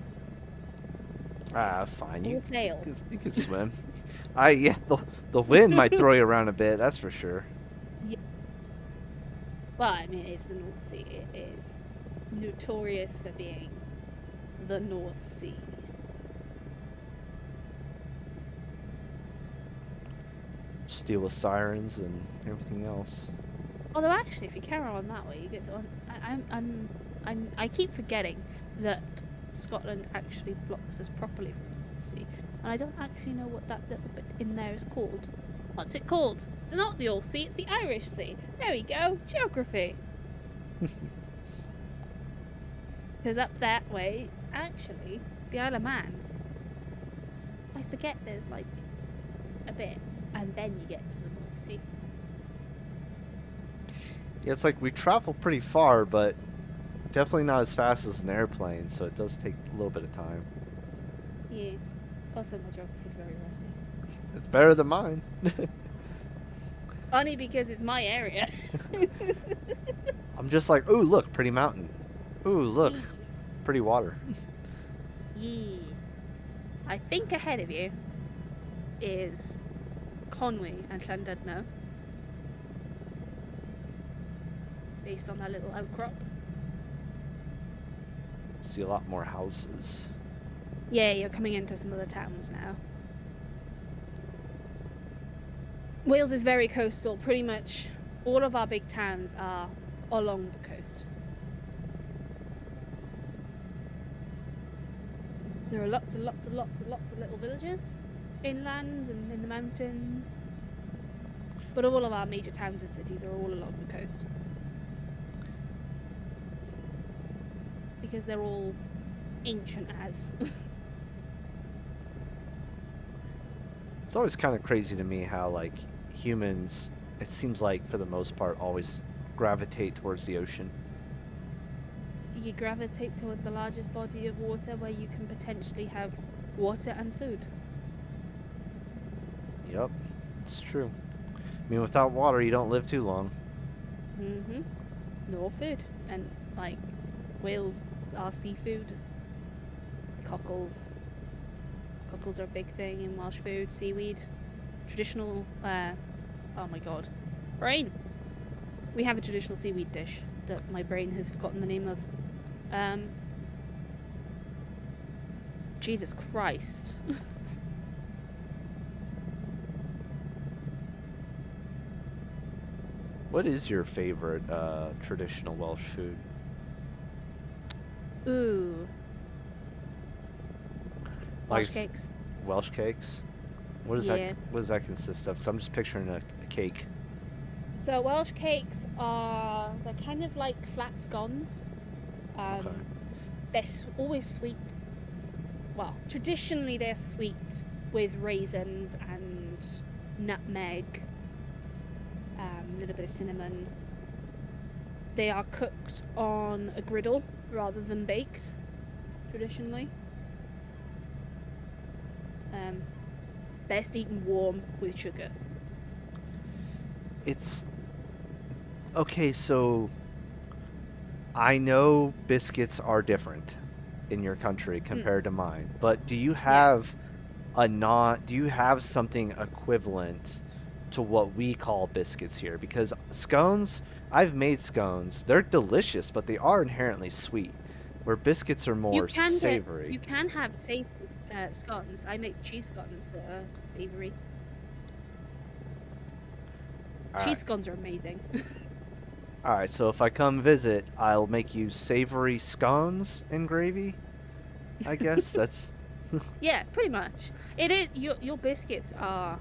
Ah, fine. You sail. you can swim. Yeah, the wind might throw you around a bit. That's for sure. Yeah. Well, I mean, it's the North Sea. It is notorious for being the North Sea. Steal with sirens and everything else. Although actually, if you carry on that way, you get to. I keep forgetting that Scotland actually blocks us properly from the North Sea, and I don't actually know what that little bit in there is called. What's it called? It's not the North Sea. It's the Irish Sea. There we go. Geography. Because up that way, it's actually the Isle of Man. I forget there's like a bit, and then you get to the North Sea. Yeah, it's like we travel pretty far, but definitely not as fast as an airplane, so it does take a little bit of time. Yeah. Also, my geography is very rusty. It's better than mine. Only because it's my area. I'm just like, ooh, look, pretty mountain. Ooh, look, Yeah. pretty water. Yeah. I think ahead of you is Conwy and Llandudno. Based on that little outcrop. See a lot more houses. Yeah, you're coming into some of the towns now. Wales is very coastal. Pretty much all of our big towns are along the coast. There are lots and lots and lots and lots of little villages inland and in the mountains. But all of our major towns and cities are all along the coast. Because they're all ancient as. It's always kind of crazy to me how, like, humans, it seems like, for the most part, always gravitate towards the ocean. You gravitate towards the largest body of water where you can potentially have water and food. Yep, it's true. I mean, without water, you don't live too long. Mm-hmm. Nor food. And, like, whales are seafood. Cockles. Cockles are a big thing in Welsh food. Seaweed. Traditional, oh my god. Brain! We have a traditional seaweed dish that my brain has forgotten the name of. Jesus Christ. What is your favorite traditional Welsh food? Ooh. Welsh Like cakes. Welsh cakes? What does Yeah. that consist of? 'Cause I'm just picturing a cake. So Welsh cakes they're kind of like flat scones. Okay. They're always sweet. Well, traditionally they're sweet with raisins and nutmeg, a little bit of cinnamon. They are cooked on a griddle rather than baked, traditionally. Best eaten warm with sugar. It's okay, so I know biscuits are different in your country Mm, compared to mine, but yeah. do you have something equivalent to what we call biscuits here? Because scones, I've made scones. They're delicious, but they are inherently sweet, where biscuits are more savory. You can have savory scones. I make cheese scones that are savory. All Cheese right. scones are amazing. All right, so if I come visit, I'll make you savory scones and gravy. I guess that's Yeah, pretty much. It is your biscuits are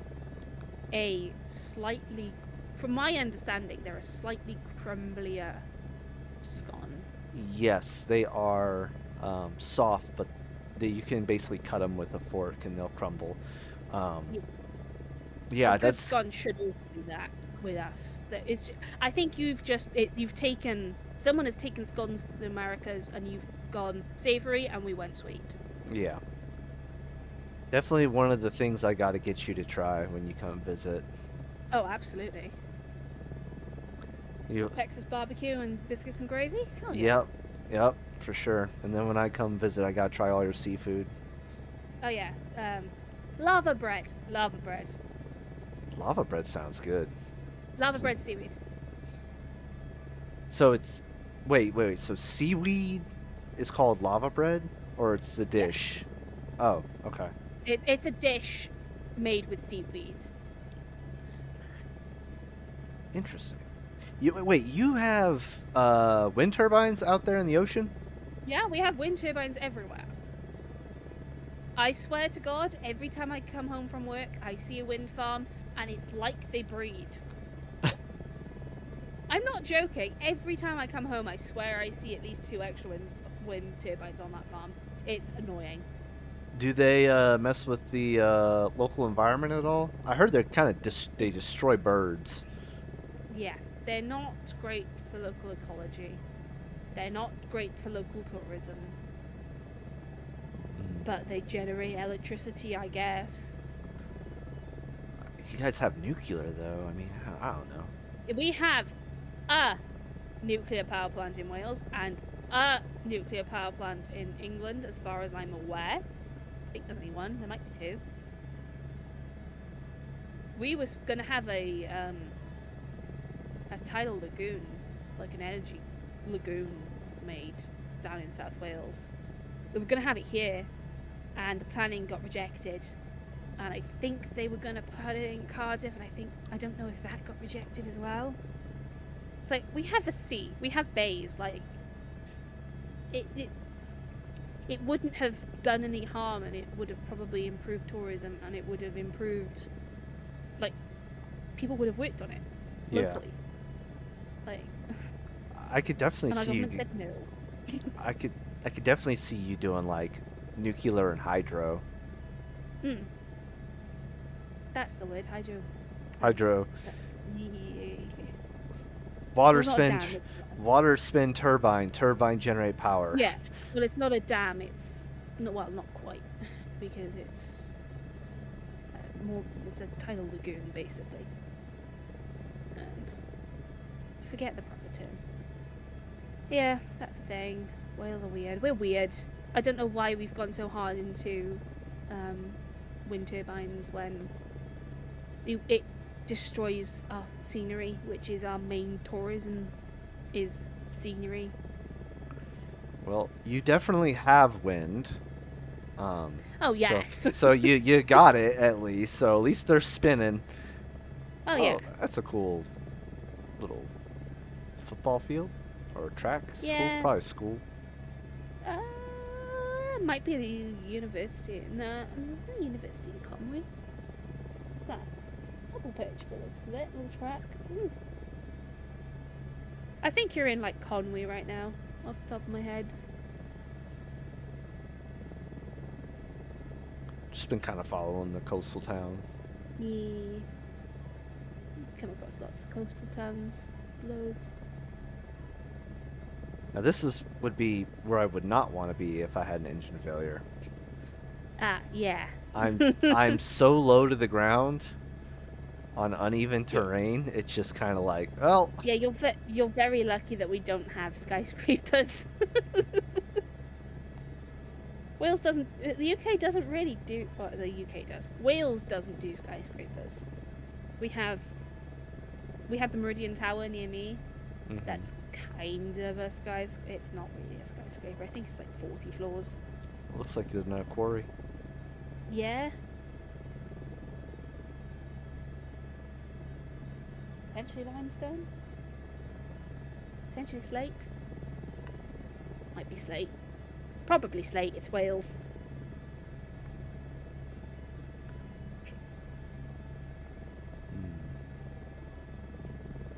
a slightly, from my understanding, they're a slightly crumblier scone. yes, they are soft, but you can basically cut them with a fork and they'll crumble. Um, Yeah. A yeah, good that's scone should also do that with us. That it's. I think you've taken someone has taken scones to the Americas and you've gone savory and we went sweet. yeah, definitely one of the things I got to get you to try when you come visit. Oh, absolutely. You, Texas barbecue and biscuits and gravy? Hell yeah. yep, yep, for sure. And then when I come visit, I gotta try all your seafood. Oh yeah. Lava bread. Lava bread. Lava bread sounds good. Lava bread seaweed. So it's wait. So seaweed is called lava bread, or it's the Yes. dish? Oh, okay. It's a dish made with seaweed. Interesting. You have wind turbines out there in the ocean? Yeah, we have wind turbines everywhere. I swear to God, every time I come home from work, I see a wind farm, and it's like they breed. I'm not joking. Every time I come home, I swear I see at least 2 extra wind turbines on that farm. It's annoying. Do they mess with the local environment at all? I heard they're kind of they destroy birds. Yeah, they're not great for local ecology. They're not great for local tourism. Mm. But they generate electricity, I guess. You guys have nuclear though. I mean, I don't know. We have a nuclear power plant in Wales and a nuclear power plant in England, as far as I'm aware. I think there's only one. There might be 2. We was gonna have a tidal lagoon, like an energy lagoon, made down in South Wales. We were gonna have it here, and the planning got rejected. And I think they were gonna put it in Cardiff, and I don't know if that got rejected as well. It's like we have a sea, we have bays. Like it wouldn't have done any harm, and it would have probably improved tourism, and it would have improved, like, people would have worked on it Yeah, locally. Like, I could definitely and our see you. government said no. I could I could definitely see you doing like nuclear and hydro. Hmm, that's the word, hydro. Hydro, Yeah. water Well, not a spin, dam. water spin turbine generate power. Yeah. Well, it's not a dam. It's well, not quite, because it's more. It's a tidal lagoon, basically. Um, forget the proper term. Yeah, that's the thing. Wales are weird. We're weird. I don't know why we've gone so hard into wind turbines when it destroys our scenery, which is our main tourism, is scenery. Well, you definitely have wind. Um, Oh so yes. so you got it at least. So at least they're spinning. Oh yeah. Oh, that's a cool little football field or track. School, Yeah. probably school. Uh, might be the university. No, there's no university in Conway. That football pitch, by the looks of it. Little track. I think you're in like Conwy right now, off the top of my head. Just been kind of following the coastal town. Yeah. Come across lots of coastal towns, loads. Now this would be where I would not want to be if I had an engine failure. Ah, yeah. I'm so low to the ground on uneven terrain. It's just kind of like, well, Yeah, you're very lucky that we don't have skyscrapers. Wales doesn't. The UK doesn't really do. Well, the UK does. Wales doesn't do skyscrapers. We have the Meridian Tower near me. mhm. That's kind of a skyscraper. It's not really a skyscraper. I think it's like 40 floors. Looks like there's no quarry. Yeah. Potentially limestone. Potentially slate. Might be slate. Probably slate. It's Wales.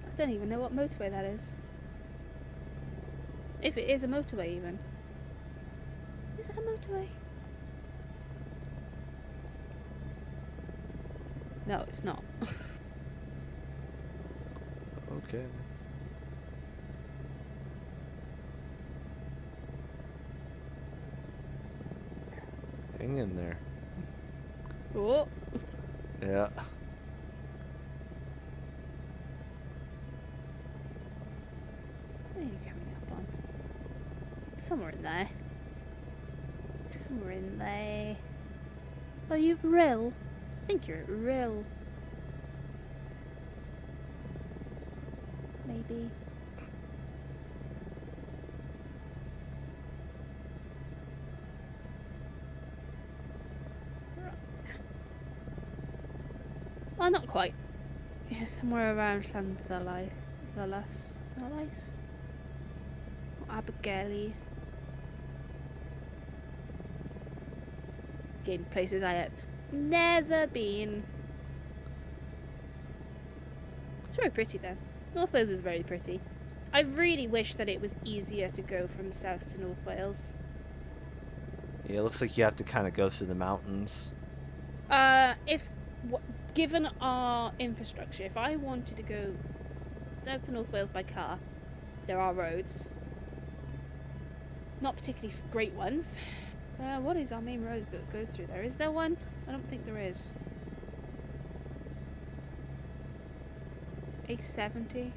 I don't even know what motorway that is. If it is a motorway, even. Is it a motorway? No, it's not. Okay. Hang in there. Oh. Yeah. Where are you coming up on? Somewhere in there. Somewhere in there. Are you at Rill? I think you're at Rill. Maybe. Oh, not quite. Yeah, somewhere around Llanddelis. Llandelis? Or Abergele. Again, places I have never been. It's very pretty though. North Wales is very pretty. I really wish that it was easier to go from south to North Wales. Yeah, it looks like you have to kind of go through the mountains. Given our infrastructure, if I wanted to go south to North Wales by car, there are roads. Not particularly great ones. What is our main road that goes through there? Is there one? I don't think there is. A70?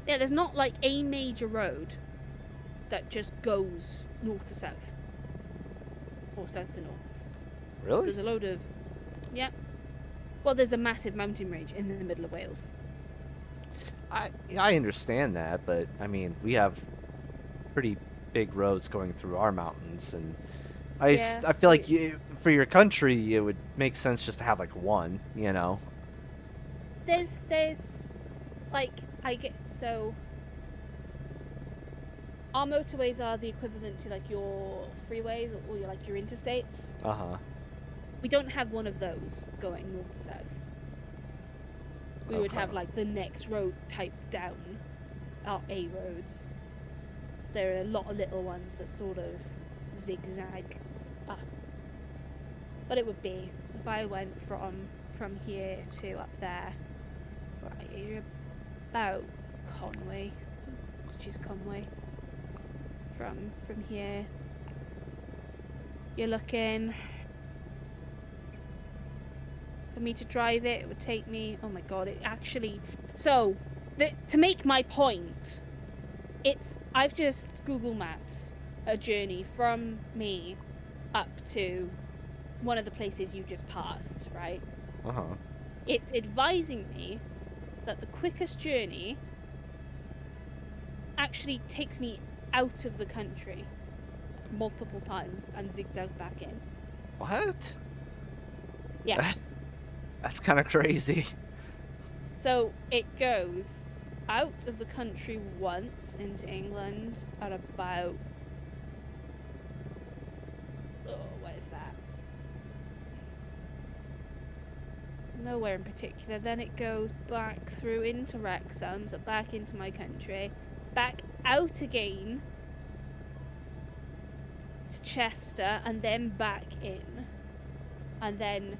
Yeah, there's not like a major road that just goes north to south. Or south to north. Really? There's a load of... Yeah. Well, there's a massive mountain range in the middle of Wales. I understand that, but I mean, we have pretty big roads going through our mountains, and I feel like for your country, it would make sense just to have like one, you know? There's like, so our motorways are the equivalent to like your freeways or your, like your interstates. Uh-huh. We don't have one of those going north to south. We would have like the next road type down are A roads. There are a lot of little ones that sort of zigzag up. But it would be if I went from here to up there. Right, you're about Conwy. Let's choose Conwy. From here, you're looking. For me to drive it, it would take me. Oh my god! It actually. So, to make my point, I've just Google Maps a journey from me up to one of the places you just passed, right? Uh-huh. It's advising me that the quickest journey actually takes me out of the country multiple times and zigzag back in. What? Yeah. That's kind of crazy. So it goes out of the country once into England at about... Oh, what is that? nowhere in particular. Then it goes back through into Wrexham, so back into my country, back out again to Chester, and then back in. And then,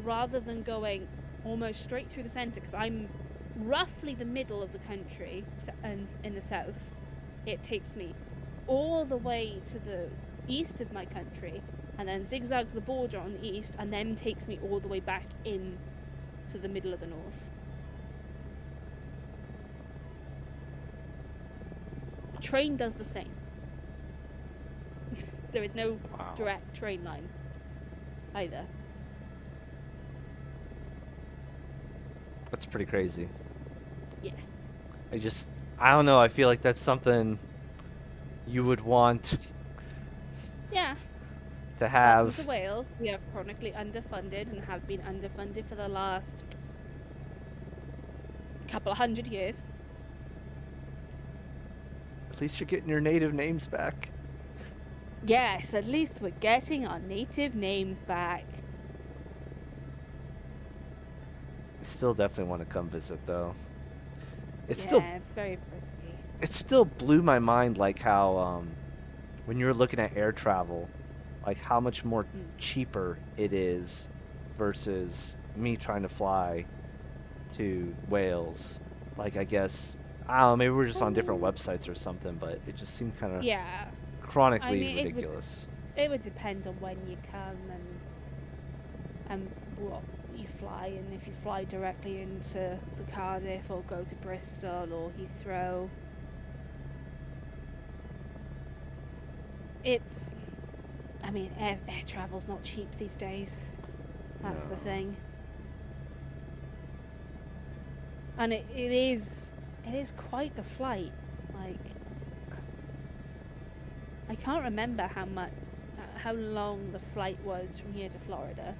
rather than going almost straight through the centre, because I'm roughly the middle of the country and in the south, it takes me all the way to the east of my country, and then zigzags the border on the east, and then takes me all the way back in to the middle of the north. The train does the same. There is no direct train line either. That's pretty crazy. Yeah. I don't know, I feel like that's something you would want Yeah. to have. Welcome to Wales. We are chronically underfunded and have been underfunded for the last couple of 100 years. At least you're getting your native names back. Yes, at least we're getting our native names back. I still definitely want to come visit, though. It's very pretty. It still blew my mind, like how when you were looking at air travel, like how much more cheaper it is versus me trying to fly to Wales. Like, I guess, I don't know, maybe we're just on different websites or something, but it just seemed kind of chronically ridiculous. It would depend on when you come and what you fly, and if you fly directly into Cardiff or go to Bristol or Heathrow. Air travel's not cheap these days. That's the thing. And it is quite the flight. Like, I can't remember how long the flight was from here to Florida.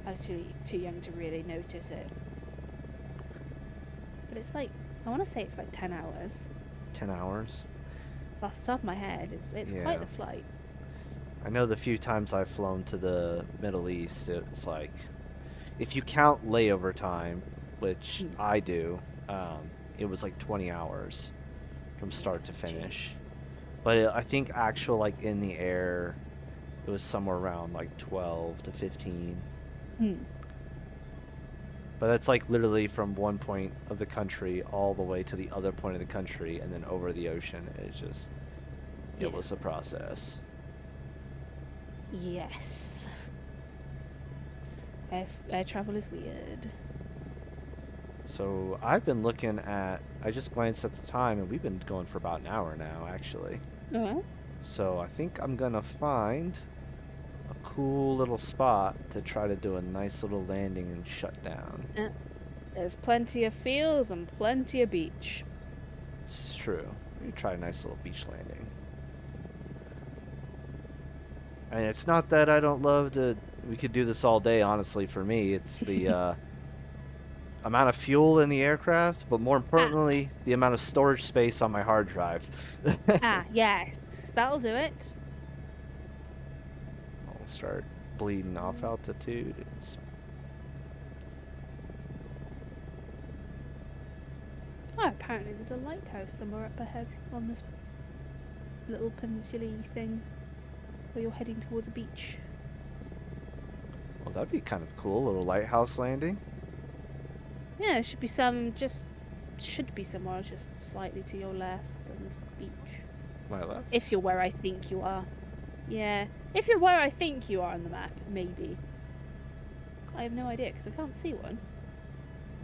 I was too young to really notice it. But it's like, I want to say it's like 10 hours. 10 hours? Off the top of my head, it's quite the flight. I know the few times I've flown to the Middle East, it's like, if you count layover time, which I do, it was like 20 hours from start to finish. Geez. But I think actual, like, in the air, it was somewhere around like 12 to 15. But that's like literally from one point of the country all the way to the other point of the country and then over the ocean. It was a process. Yes. Air travel is weird. So I've been looking at, I just glanced at the time and we've been going for about an hour now, actually. So I think I'm gonna find a cool little spot to try to do a nice little landing and shut down. There's plenty of fields and plenty of beach. This is true. We try a nice little beach landing. And it's not that I don't love to, we could do this all day, honestly, for me. It's the amount of fuel in the aircraft, but more importantly, the amount of storage space on my hard drive. Yes, that'll do it. I'll start bleeding off altitude. Apparently there's a lighthouse somewhere up ahead on this little peninsula thing where you're heading towards a beach. Well, that'd be kind of cool, a little lighthouse landing. Yeah, there should be somewhere just slightly to your left on this beach. My left? If you're where I think you are. Yeah, if you're where I think you are on the map, maybe. I have no idea because I can't see one.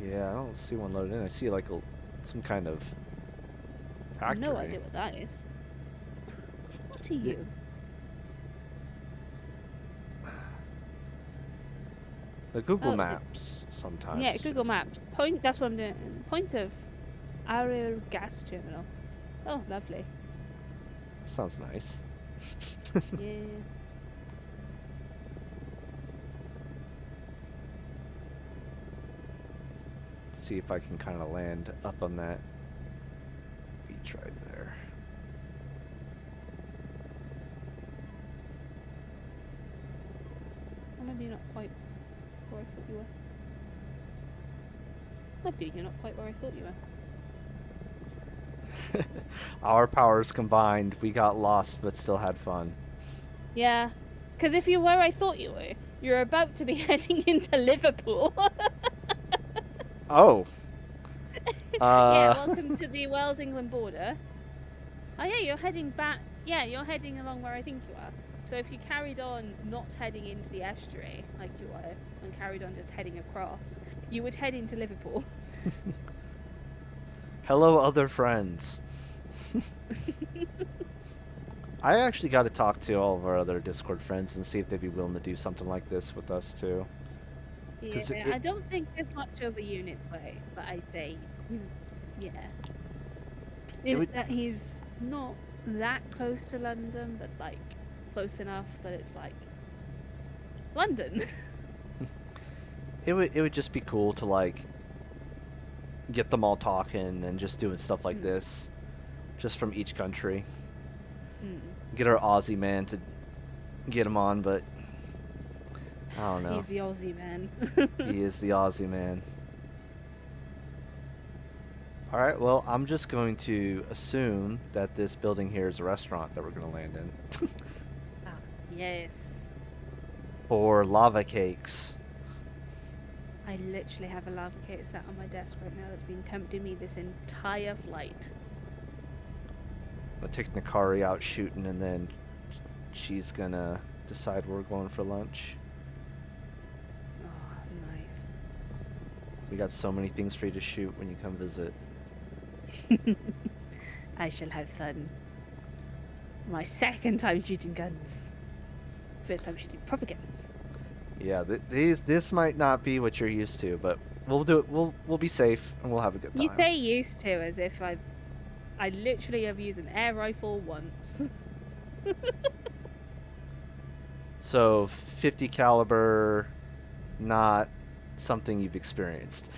Yeah, I don't see one loaded in. I see like some kind of factory. I have no idea what that is. What are you? The Google Maps sometimes. Yeah, Google Maps. That's what I'm doing. Point of Eryri gas terminal. Oh, lovely. Sounds nice. Yeah. See if I can kind of land up on that beach right there. Or maybe not quite where I thought you were. Maybe you're not quite where I thought you were. Our powers combined, we got lost but still had fun. Yeah, because if you're where I thought you were, you're about to be heading into Liverpool. Oh. Yeah, welcome to the Wales-England border. Oh yeah, you're heading back. Yeah, you're heading along where I think you are. So if you carried on not heading into the estuary like you were, and carried on just heading across, you would head into Liverpool. Hello, other friends. I actually got to talk to all of our other Discord friends and see if they'd be willing to do something like this with us too. Yeah, I don't think there's much over Unit's way, but I say he's, yeah. That he's not that close to London, but like close enough that it's like London. It would just be cool to like get them all talking and just doing stuff like this, just from each country. Get our Aussie man to get him on, but I don't know. He's the Aussie man. He is the Aussie man. Alright, well, I'm just going to assume that this building here is a restaurant that we're going to land in. Ah, yes. Or lava cakes. I literally have a lava cake sat on my desk right now that's been tempting me this entire flight. I'll take Nakari out shooting, and then she's gonna decide where we're going for lunch. Oh, nice. We got so many things for you to shoot when you come visit. I shall have fun. My second time shooting guns. First time shooting proper guns. Yeah, this might not be what you're used to, but we'll do it. We'll be safe and we'll have a good time. You say used to as if I literally have used an air rifle once. So 50 caliber, not something you've experienced.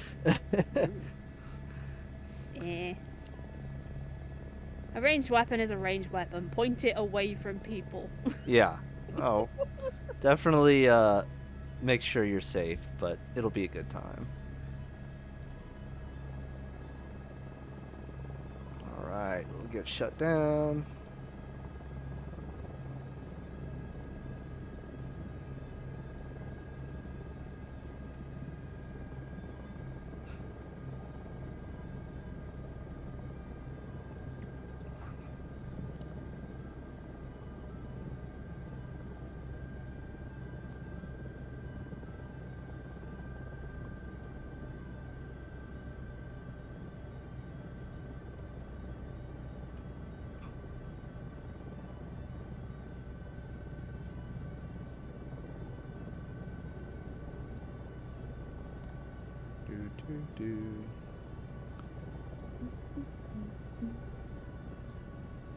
Eh. A ranged weapon is a ranged weapon. Point it away from people. Yeah. Oh, definitely make sure you're safe, but it'll be a good time. Alright, we'll get shut down.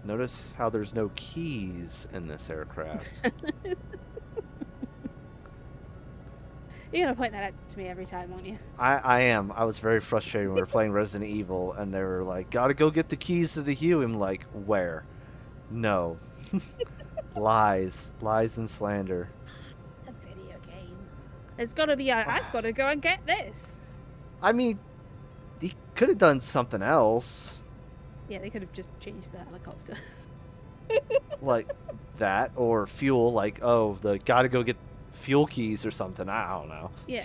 Notice how there's no keys in this aircraft. You're gonna point that out to me every time, aren't you? I am. I was very frustrated when we were playing Resident Evil and they were like, gotta go get the keys to the Hue. I'm like, where? No. Lies. Lies and slander. It's a video game. There's gotta be I've gotta go and get this. I mean, he could have done something else. Yeah, they could have just changed the helicopter. Like that, or fuel, like, oh, the gotta go get fuel keys or something. I don't know. Yeah.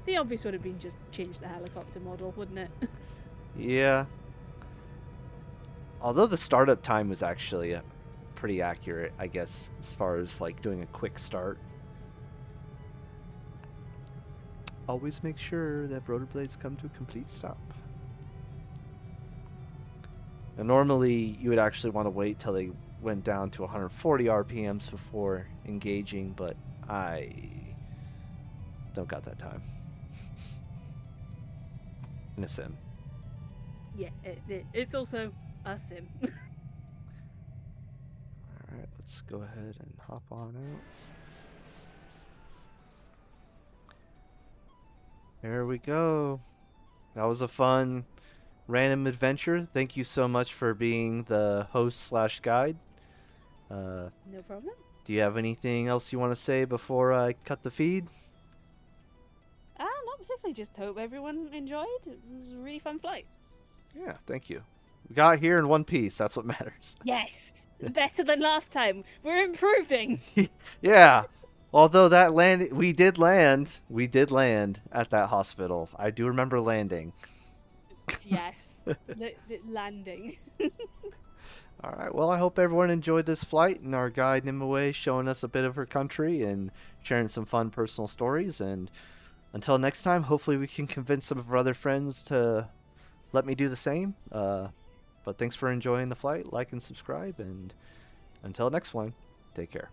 The obvious would have been just change the helicopter model, wouldn't it? Yeah. Although the startup time was actually pretty accurate, I guess, as far as like doing a quick start. Always make sure that rollerblades come to a complete stop. And normally you would actually want to wait till they went down to 140 RPMs before engaging, but I don't got that time. In a sim. Yeah, it's also a sim. Alright, let's go ahead and hop on out. There we go. That was a fun random adventure. Thank you so much for being the host / guide. No problem. Do you have anything else you want to say before I cut the feed? Not particularly. Just hope everyone enjoyed. It was a really fun flight. Yeah, thank you. We got here in one piece. That's what matters. Yes, better than last time. We're improving. Yeah. Although that we did land. We did land at that hospital. I do remember landing. Yes, the landing. All right. Well, I hope everyone enjoyed this flight and our guide Nimueh showing us a bit of her country and sharing some fun personal stories. And until next time, hopefully we can convince some of our other friends to let me do the same. But thanks for enjoying the flight. Like and subscribe. And until next one, take care.